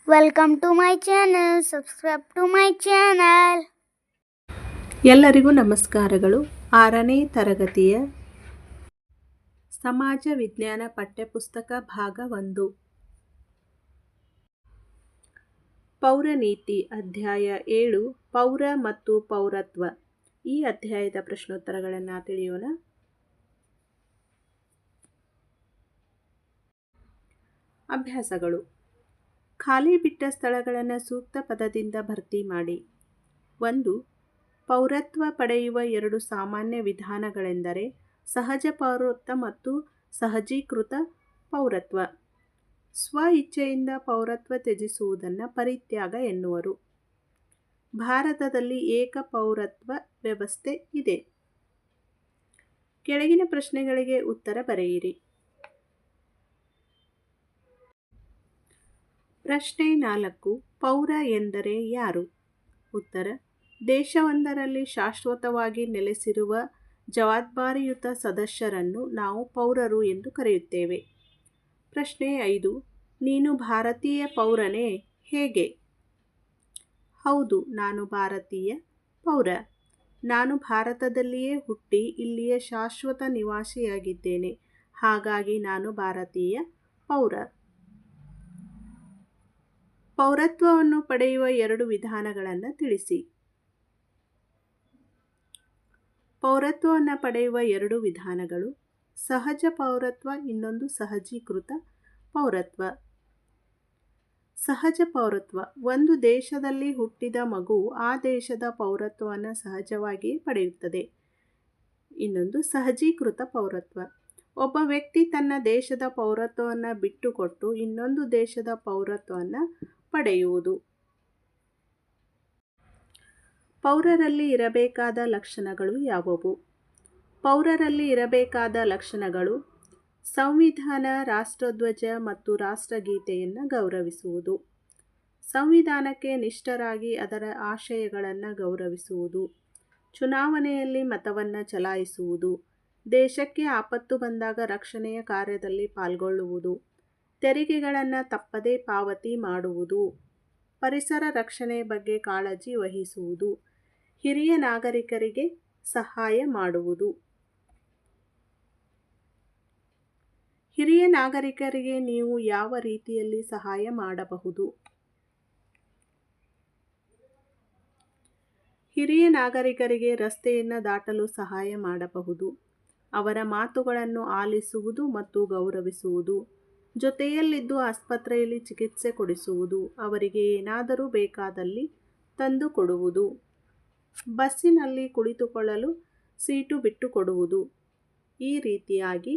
Welcome to my channel. Subscribe to my channel. ಎಲ್ಲರಿಗೂ ನಮಸ್ಕಾರಗಳು. 6ನೇ ತರಗತಿಯ ಸಮಾಜ ವಿಜ್ಞಾನ ಪಠ್ಯಪುಸ್ತಕ ಭಾಗ 1 ಪೌರನೀತಿ ಅಧ್ಯಾಯ 7 ಪೌರ ಮತ್ತು ಪೌರತ್ವ. ಈ ಅಧ್ಯಾಯದ ಪ್ರಶ್ನೋತ್ತರಗಳನ್ನು ತಿಳಿಯೋಣ. ಅಭ್ಯಾಸಗಳು. ಖಾಲಿ ಬಿಟ್ಟ ಸ್ಥಳಗಳನ್ನು ಸೂಕ್ತ ಪದದಿಂದ ಭರ್ತಿ ಮಾಡಿ. 1. ಪೌರತ್ವ ಪಡೆಯುವ 2 ಸಾಮಾನ್ಯ ವಿಧಾನಗಳೆಂದರೆ ಸಹಜ ಪೌರತ್ವ ಮತ್ತು ಸಹಜೀಕೃತ ಪೌರತ್ವ. ಸ್ವ ಇಚ್ಛೆಯಿಂದ ಪೌರತ್ವ ತ್ಯಜಿಸುವುದನ್ನು ಪರಿತ್ಯಾಗ ಎನ್ನುವರು. ಭಾರತದಲ್ಲಿ ಏಕ ಪೌರತ್ವ ವ್ಯವಸ್ಥೆ ಇದೆ. ಕೆಳಗಿನ ಪ್ರಶ್ನೆಗಳಿಗೆ ಉತ್ತರ ಬರೆಯಿರಿ. ಪ್ರಶ್ನೆ 4. ಪೌರ ಎಂದರೆ ಯಾರು? ಉತ್ತರ: ದೇಶವೊಂದರಲ್ಲಿ ಶಾಶ್ವತವಾಗಿ ನೆಲೆಸಿರುವ ಜವಾಬ್ದಾರಿಯುತ ಸದಸ್ಯರನ್ನು ನಾವು ಪೌರರು ಎಂದು ಕರೆಯುತ್ತೇವೆ. ಪ್ರಶ್ನೆ 5. ನೀನು ಭಾರತೀಯ ಪೌರನೇ? ಹೇಗೆ? ಹೌದು, ನಾನು ಭಾರತೀಯ ಪೌರ. ನಾನು ಭಾರತದಲ್ಲಿಯೇ ಹುಟ್ಟಿ ಇಲ್ಲಿಯ ಶಾಶ್ವತ ನಿವಾಸಿಯಾಗಿದ್ದೇನೆ. ಹಾಗಾಗಿ ನಾನು ಭಾರತೀಯ ಪೌರ. ಪೌರತ್ವವನ್ನು ಪಡೆಯುವ 2 ವಿಧಾನಗಳನ್ನು ತಿಳಿಸಿ. ಪೌರತ್ವವನ್ನು ಪಡೆಯುವ 2 ವಿಧಾನಗಳು: ಸಹಜ ಪೌರತ್ವ, ಇನ್ನೊಂದು ಸಹಜೀಕೃತ ಪೌರತ್ವ. ಸಹಜ ಪೌರತ್ವ: ಒಂದು ದೇಶದಲ್ಲಿ ಹುಟ್ಟಿದ ಮಗು ಆ ದೇಶದ ಪೌರತ್ವವನ್ನು ಸಹಜವಾಗಿಯೇ ಪಡೆಯುತ್ತದೆ. ಇನ್ನೊಂದು ಸಹಜೀಕೃತ ಪೌರತ್ವ: ಒಬ್ಬ ವ್ಯಕ್ತಿ ತನ್ನ ದೇಶದ ಪೌರತ್ವವನ್ನು ಬಿಟ್ಟುಕೊಟ್ಟು ಇನ್ನೊಂದು ದೇಶದ ಪೌರತ್ವವನ್ನು ಪಡೆಯುವುದು. ಪೌರರಲ್ಲಿ ಇರಬೇಕಾದ ಲಕ್ಷಣಗಳು ಯಾವುವು? ಪೌರರಲ್ಲಿ ಇರಬೇಕಾದ ಲಕ್ಷಣಗಳು: ಸಂವಿಧಾನ, ರಾಷ್ಟ್ರಧ್ವಜ ಮತ್ತು ರಾಷ್ಟ್ರಗೀತೆಯನ್ನು ಗೌರವಿಸುವುದು. ಸಂವಿಧಾನಕ್ಕೆ ನಿಷ್ಠರಾಗಿ ಅದರ ಆಶಯಗಳನ್ನು ಗೌರವಿಸುವುದು. ಚುನಾವಣೆಯಲ್ಲಿ ಮತವನ್ನು ಚಲಾಯಿಸುವುದು. ದೇಶಕ್ಕೆ ಆಪತ್ತು ಬಂದಾಗ ರಕ್ಷಣೆಯ ಕಾರ್ಯದಲ್ಲಿ ಪಾಲ್ಗೊಳ್ಳುವುದು. ತೆರಿಗೆಗಳನ್ನು ತಪ್ಪದೇ ಪಾವತಿ ಮಾಡುವುದು. ಪರಿಸರ ರಕ್ಷಣೆ ಬಗ್ಗೆ ಕಾಳಜಿ ವಹಿಸುವುದು. ಹಿರಿಯ ನಾಗರಿಕರಿಗೆ ಸಹಾಯ ಮಾಡುವುದು. ಹಿರಿಯ ನಾಗರಿಕರಿಗೆ ನೀವು ಯಾವ ರೀತಿಯಲ್ಲಿ ಸಹಾಯ ಮಾಡಬಹುದು? ಹಿರಿಯ ನಾಗರಿಕರಿಗೆ ರಸ್ತೆಯನ್ನು ದಾಟಲು ಸಹಾಯ ಮಾಡಬಹುದು. ಅವರ ಮಾತುಗಳನ್ನು ಆಲಿಸುವುದು ಮತ್ತು ಗೌರವಿಸುವುದು. ಜೊತೆಯಲ್ಲಿದ್ದು ಆಸ್ಪತ್ರೆಯಲ್ಲಿ ಚಿಕಿತ್ಸೆ ಕೊಡಿಸುವುದು. ಅವರಿಗೆ ಏನಾದರೂ ಬೇಕಾದಲ್ಲಿ ತಂದು ಕೊಡುವುದು. ಬಸ್ಸಿನಲ್ಲಿ ಕುಳಿತುಕೊಳ್ಳಲು ಸೀಟು ಬಿಟ್ಟುಕೊಡುವುದು. ಈ ರೀತಿಯಾಗಿ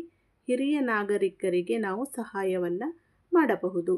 ಹಿರಿಯ ನಾಗರಿಕರಿಗೆ ನಾವು ಸಹಾಯವನ್ನು ಮಾಡಬಹುದು.